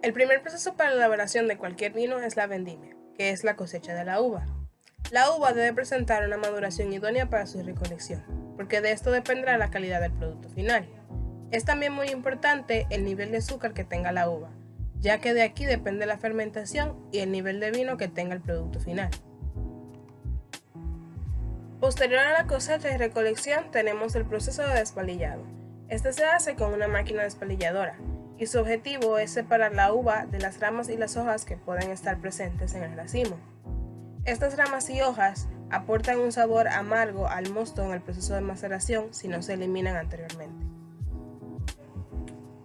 El primer proceso para la elaboración de cualquier vino es la vendimia, que es la cosecha de la uva. La uva debe presentar una maduración idónea para su recolección, porque de esto dependerá la calidad del producto final. Es también muy importante el nivel de azúcar que tenga la uva, ya que de aquí depende la fermentación y el nivel de vino que tenga el producto final. Posterior a la cosecha y recolección tenemos el proceso de despalillado. Este se hace con una máquina despalilladora y su objetivo es separar la uva de las ramas y las hojas que pueden estar presentes en el racimo. Estas ramas y hojas aportan un sabor amargo al mosto en el proceso de maceración si no se eliminan anteriormente.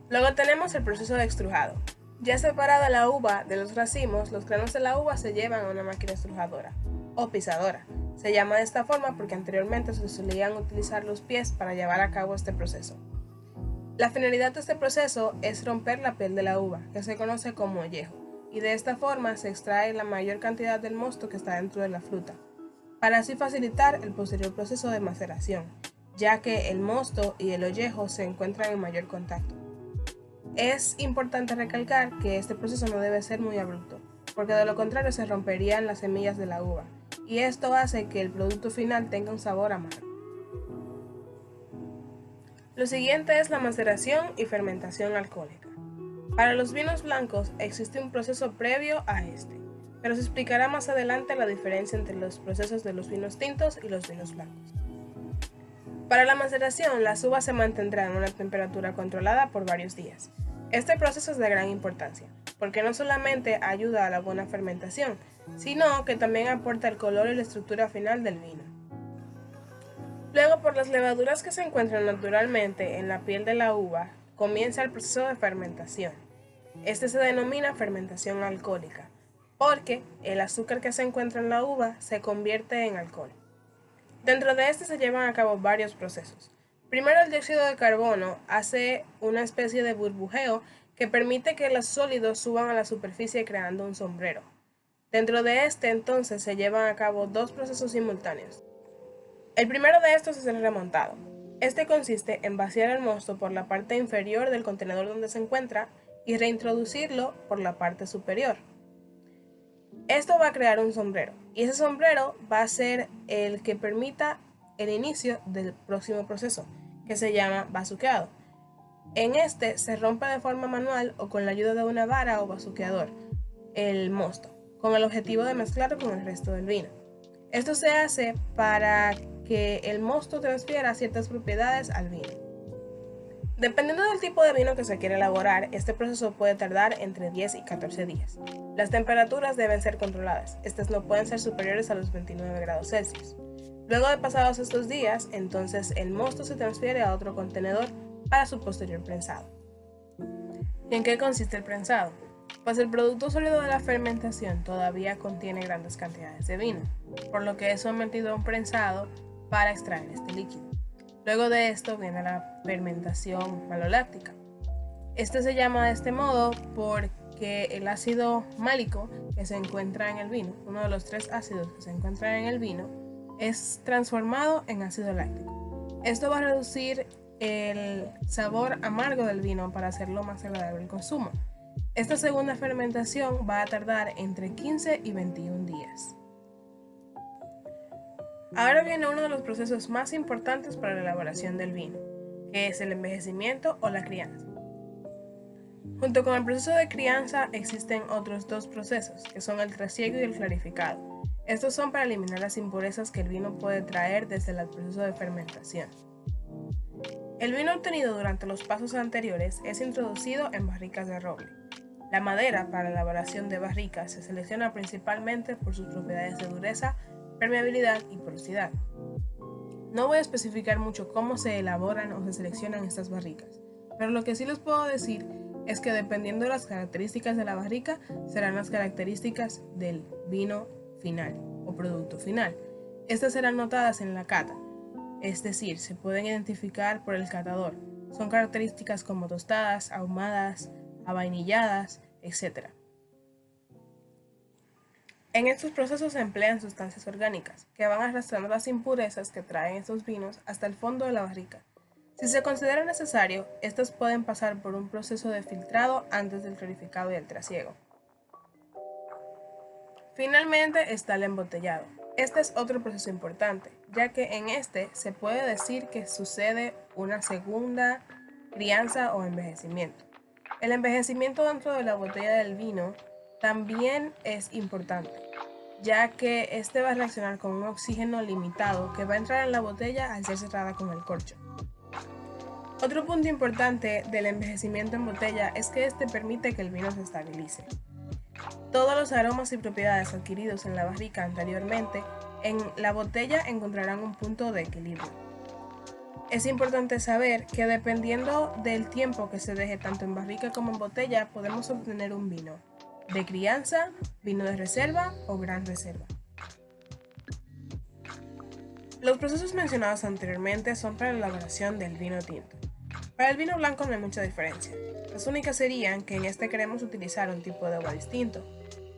Luego tenemos el proceso de extrujado. Ya separada la uva de los racimos, los granos de la uva se llevan a una máquina extrujadora o pisadora. Se llama de esta forma porque anteriormente se solían utilizar los pies para llevar a cabo este proceso. La finalidad de este proceso es romper la piel de la uva, que se conoce como ollejo, y de esta forma se extrae la mayor cantidad del mosto que está dentro de la fruta, para así facilitar el posterior proceso de maceración, ya que el mosto y el ollejo se encuentran en mayor contacto. Es importante recalcar que este proceso no debe ser muy abrupto, porque de lo contrario se romperían las semillas de la uva, y esto hace que el producto final tenga un sabor amargo. Lo siguiente es la maceración y fermentación alcohólica. Para los vinos blancos existe un proceso previo a este, pero se explicará más adelante la diferencia entre los procesos de los vinos tintos y los vinos blancos. Para la maceración, las uvas se mantendrán a una temperatura controlada por varios días. Este proceso es de gran importancia, porque no solamente ayuda a la buena fermentación, sino que también aporta el color y la estructura final del vino. Luego, por las levaduras que se encuentran naturalmente en la piel de la uva, comienza el proceso de fermentación. Este se denomina fermentación alcohólica, porque el azúcar que se encuentra en la uva se convierte en alcohol. Dentro de este se llevan a cabo varios procesos. Primero, el dióxido de carbono hace una especie de burbujeo que permite que los sólidos suban a la superficie creando un sombrero. Dentro de este entonces se llevan a cabo dos procesos simultáneos. El primero de estos es el remontado. Este consiste en vaciar el mosto por la parte inferior del contenedor donde se encuentra y reintroducirlo por la parte superior. Esto va a crear un sombrero y ese sombrero va a ser el que permita el inicio del próximo proceso, que se llama bazuqueado. En este se rompe de forma manual o con la ayuda de una vara o bazuqueador el mosto, con el objetivo de mezclarlo con el resto del vino. Esto se hace para que el mosto transfiera ciertas propiedades al vino. Dependiendo del tipo de vino que se quiere elaborar, este proceso puede tardar entre 10 y 14 días. Las temperaturas deben ser controladas, estas no pueden ser superiores a los 29 grados Celsius. Luego de pasados estos días, entonces el mosto se transfiere a otro contenedor para su posterior prensado. ¿Y en qué consiste el prensado? Pues el producto sólido de la fermentación todavía contiene grandes cantidades de vino, por lo que es sometido a un prensado para extraer este líquido. Luego de esto viene la fermentación maloláctica. Este se llama de este modo porque el ácido málico que se encuentra en el vino, uno de los 3 ácidos que se encuentran en el vino, es transformado en ácido láctico. Esto va a reducir el sabor amargo del vino para hacerlo más agradable al consumo. Esta segunda fermentación va a tardar entre 15 y 21 días. Ahora viene uno de los procesos más importantes para la elaboración del vino, que es el envejecimiento o la crianza. Junto con el proceso de crianza existen otros dos procesos, que son el trasiego y el clarificado. Estos son para eliminar las impurezas que el vino puede traer desde el proceso de fermentación. El vino obtenido durante los pasos anteriores es introducido en barricas de roble. La madera para la elaboración de barricas se selecciona principalmente por sus propiedades de dureza, permeabilidad y porosidad. No voy a especificar mucho cómo se elaboran o se seleccionan estas barricas, pero lo que sí les puedo decir es que dependiendo de las características de la barrica serán las características del vino final o producto final. Estas serán notadas en la cata, es decir, se pueden identificar por el catador. Son características como tostadas, ahumadas, avainilladas, etc. En estos procesos se emplean sustancias orgánicas que van arrastrando las impurezas que traen estos vinos hasta el fondo de la barrica. Si se considera necesario, estas pueden pasar por un proceso de filtrado antes del clarificado y el trasiego. Finalmente está el embotellado. Este es otro proceso importante, ya que en este se puede decir que sucede una segunda crianza o envejecimiento. El envejecimiento dentro de la botella del vino también es importante, ya que este va a reaccionar con un oxígeno limitado que va a entrar en la botella al ser cerrada con el corcho. Otro punto importante del envejecimiento en botella es que este permite que el vino se estabilice. Todos los aromas y propiedades adquiridos en la barrica anteriormente en la botella encontrarán un punto de equilibrio. Es importante saber que dependiendo del tiempo que se deje tanto en barrica como en botella, podemos obtener un vino de crianza, vino de reserva o gran reserva. Los procesos mencionados anteriormente son para la elaboración del vino tinto. Para el vino blanco no hay mucha diferencia. Las únicas serían que en este queremos utilizar un tipo de uva distinto,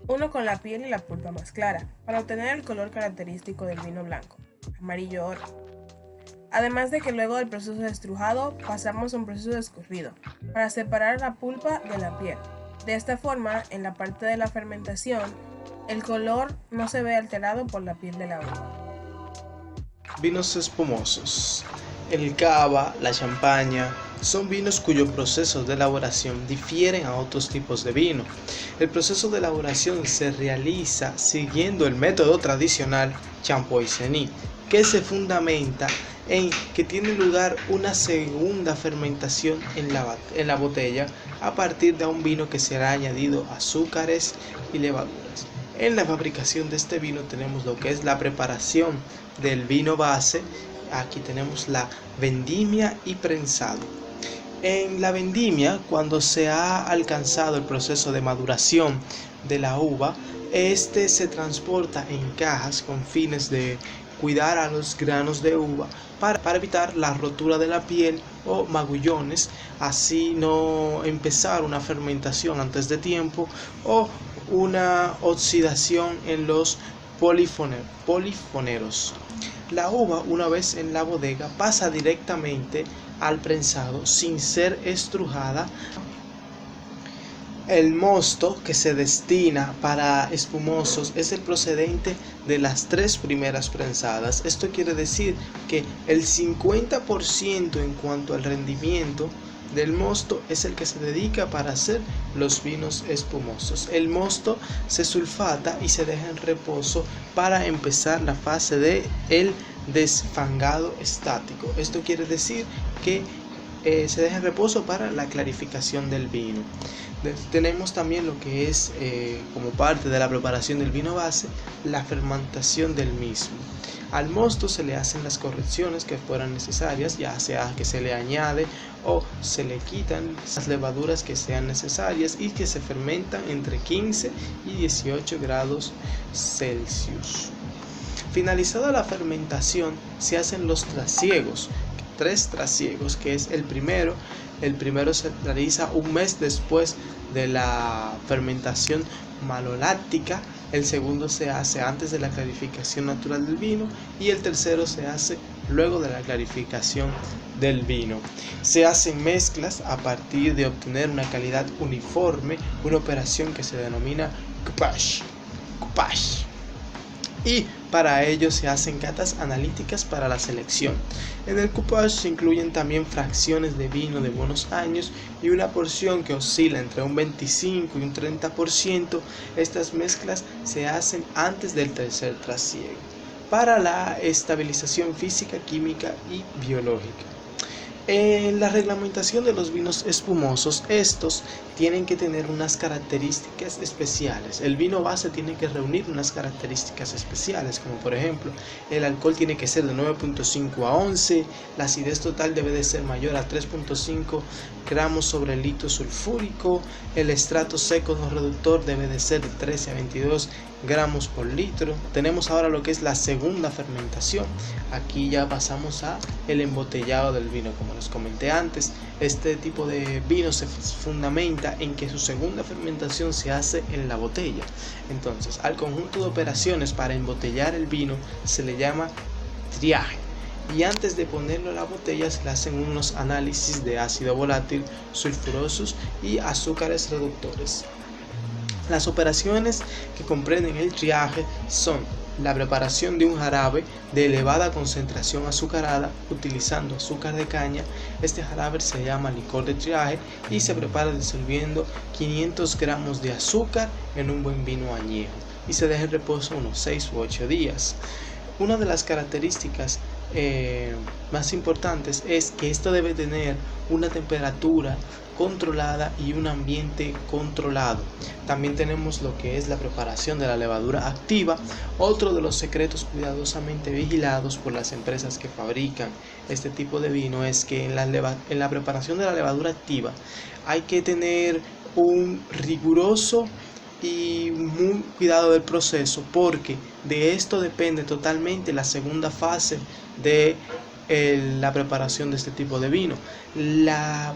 uno con la piel y la pulpa más clara, para obtener el color característico del vino blanco, amarillo oro. Además de que luego del proceso de estrujado pasamos a un proceso de escurrido, para separar la pulpa de la piel. De esta forma, en la parte de la fermentación, el color no se ve alterado por la piel de la uva. Vinos espumosos. El cava, la champaña, son vinos cuyos procesos de elaboración difieren a otros tipos de vino. El proceso de elaboración se realiza siguiendo el método tradicional Champoix-Cenis, que se fundamenta en que tiene lugar una segunda fermentación en la botella a partir de un vino que será añadido azúcares y levaduras. En la fabricación de este vino tenemos lo que es la preparación del vino base. Aquí tenemos la vendimia y prensado. En la vendimia, cuando se ha alcanzado el proceso de maduración de la uva, este se transporta en cajas con fines de cuidar a los granos de uva para evitar la rotura de la piel o magullones, así no empezar una fermentación antes de tiempo o una oxidación en los polifoneros. La uva, una vez en la bodega, pasa directamente al prensado sin ser estrujada. El mosto que se destina para espumosos es el procedente de las 3 primeras prensadas. Esto quiere decir que el 50% en cuanto al rendimiento del mosto es el que se dedica para hacer los vinos espumosos. El mosto se sulfata y se deja en reposo para empezar la fase de el desfangado estático. Esto quiere decir que se deja en reposo para la clarificación del vino. Tenemos también lo que es como parte de la preparación del vino base, la fermentación del mismo. Al mosto se le hacen las correcciones que fueran necesarias, ya sea que se le añade o se le quitan las levaduras que sean necesarias y que se fermentan entre 15 y 18 grados Celsius. Finalizada la fermentación, se hacen los trasiegos. 3 trasiegos, que es el primero se realiza un mes después de la fermentación maloláctica, el segundo se hace antes de la clarificación natural del vino y el tercero se hace luego de la clarificación del vino. Se hacen mezclas a partir de obtener una calidad uniforme, una operación que se denomina coupage. Y para ello se hacen catas analíticas para la selección. En el coupage se incluyen también fracciones de vino de buenos años y una porción que oscila entre un 25 y un 30%. Estas mezclas se hacen antes del tercer trasiego para la estabilización física, química y biológica. En la reglamentación de los vinos espumosos, estos tienen que tener unas características especiales. El vino base tiene que reunir unas características especiales, como por ejemplo, el alcohol tiene que ser de 9.5 a 11, la acidez total debe de ser mayor a 3.5 gramos sobre litro sulfúrico, el estrato seco no reductor debe de ser de 13 a 22 gramos por litro. Tenemos ahora lo que es la segunda fermentación. Aquí ya pasamos a el embotellado del vino. Como les comenté antes, este tipo de vino se fundamenta en que su segunda fermentación se hace en la botella. Entonces, al conjunto de operaciones para embotellar el vino se le llama triaje. y antes de ponerlo a la botella se le hacen unos análisis de ácido volátil, sulfurosos y azúcares reductores. Las operaciones que comprenden el triaje son la preparación de un jarabe de elevada concentración azucarada utilizando azúcar de caña. Este jarabe se llama licor de triaje y se prepara disolviendo 500 gramos de azúcar en un buen vino añejo y se deja en reposo unos 6 u 8 días. Una de las características más importantes es que esto debe tener una temperatura controlada y un ambiente controlado. También tenemos lo que es la preparación de la levadura activa, otro de los secretos cuidadosamente vigilados por las empresas que fabrican este tipo de vino es que en la preparación de la levadura activa hay que tener un riguroso y muy cuidado del proceso, porque de esto depende totalmente la segunda fase de la preparación de este tipo de vino. La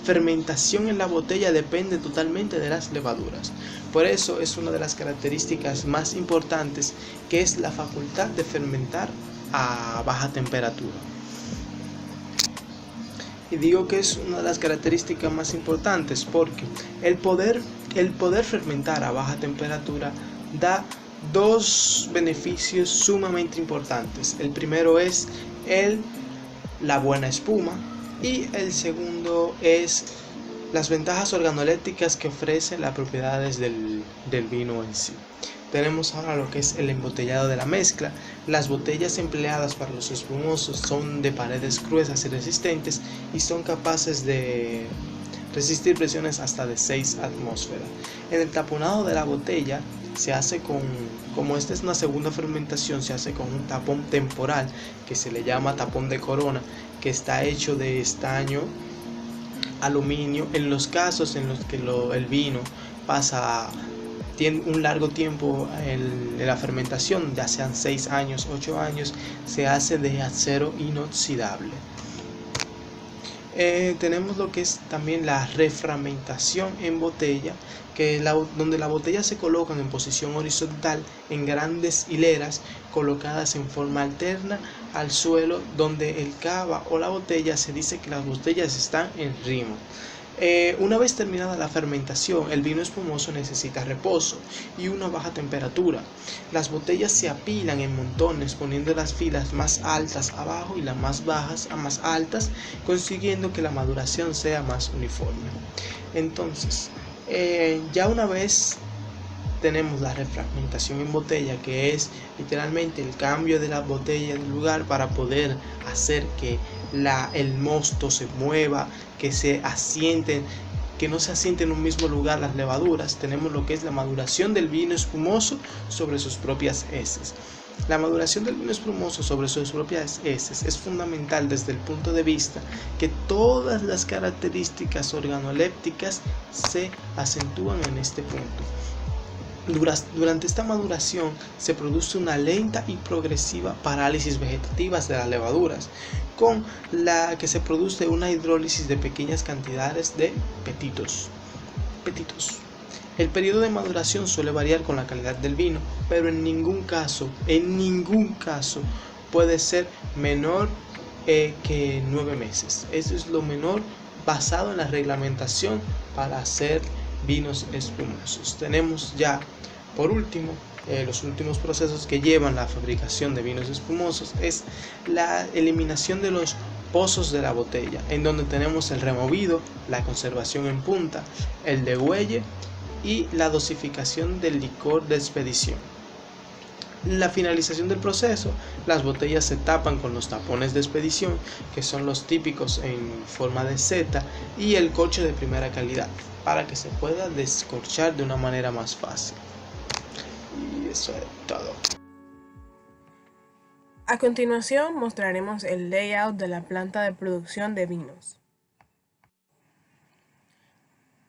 fermentación en la botella depende totalmente de las levaduras. Por eso es una de las características más importantes, que es la facultad de fermentar a baja temperatura. Y digo que es una de las características más importantes porque el poder fermentar a baja temperatura da dos beneficios sumamente importantes. El primero es la buena espuma y el segundo es las ventajas organolépticas que ofrecen las propiedades del vino en sí. Tenemos ahora lo que es el embotellado de la mezcla. Las botellas empleadas para los espumosos son de paredes gruesas y resistentes y son capaces de resistir presiones hasta de 6 atmósferas. En el taponado de la botella se hace como esta es una segunda fermentación, se hace con un tapón temporal que se le llama tapón de corona, que está hecho de estaño, aluminio. En los casos en los que el vino tiene un largo tiempo en la fermentación, ya sean 6 años, 8 años, se hace de acero inoxidable. Tenemos lo que es también la refragmentación en botella, que es donde las botellas se colocan en posición horizontal en grandes hileras colocadas en forma alterna al suelo, donde el cava o la botella se dice que las botellas están en rimo. Una vez terminada la fermentación, el vino espumoso necesita reposo y una baja temperatura. Las botellas se apilan en montones, poniendo las filas más altas abajo y las más bajas a más altas, consiguiendo que la maduración sea más uniforme. Entonces, ya una vez tenemos la refragmentación en botella, que es literalmente el cambio de la botella de lugar para poder hacer que el mosto se mueva, que no se asienten en un mismo lugar las levaduras. Tenemos lo que es la maduración del vino espumoso sobre sus propias heces. La maduración del vino espumoso sobre sus propias heces es fundamental desde el punto de vista que todas las características organolépticas se acentúan en este punto. Durante esta maduración se produce una lenta y progresiva parálisis vegetativa de las levaduras, con la que se produce una hidrólisis de pequeñas cantidades de petitos. El periodo de maduración suele variar con la calidad del vino, pero en ningún caso puede ser menor que 9 meses. Eso es lo menor basado en la reglamentación para hacer vinos espumosos. Tenemos ya por último los últimos procesos que llevan la fabricación de vinos espumosos es la eliminación de los pozos de la botella, en donde tenemos el removido, la conservación en punta, el degüelle y la dosificación del licor de expedición. La finalización del proceso, las botellas se tapan con los tapones de expedición, que son los típicos en forma de seta, y el corcho de primera calidad, para que se pueda descorchar de una manera más fácil. Y eso es todo. A continuación mostraremos el layout de la planta de producción de vinos.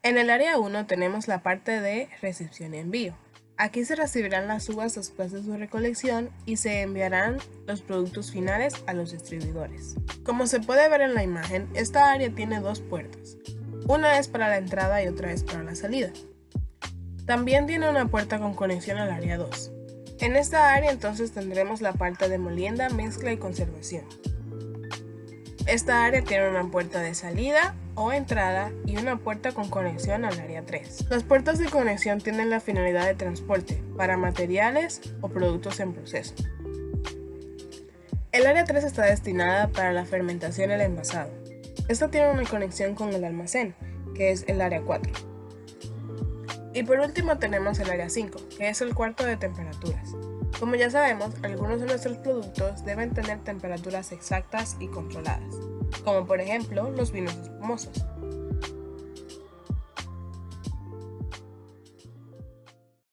En el área 1 tenemos la parte de recepción y envío. Aquí se recibirán las uvas después de su recolección y se enviarán los productos finales a los distribuidores. Como se puede ver en la imagen, esta área tiene 2 puertas. Una es para la entrada y otra es para la salida. También tiene una puerta con conexión al área 2. En esta área entonces tendremos la parte de molienda, mezcla y conservación. Esta área tiene una puerta de salida o entrada y una puerta con conexión al área 3. Las puertas de conexión tienen la finalidad de transporte para materiales o productos en proceso. El área 3 está destinada para la fermentación y el envasado. Esta tiene una conexión con el almacén, que es el área 4. Y por último tenemos el área 5, que es el cuarto de temperaturas. Como ya sabemos, algunos de nuestros productos deben tener temperaturas exactas y controladas, como por ejemplo los vinos espumosos.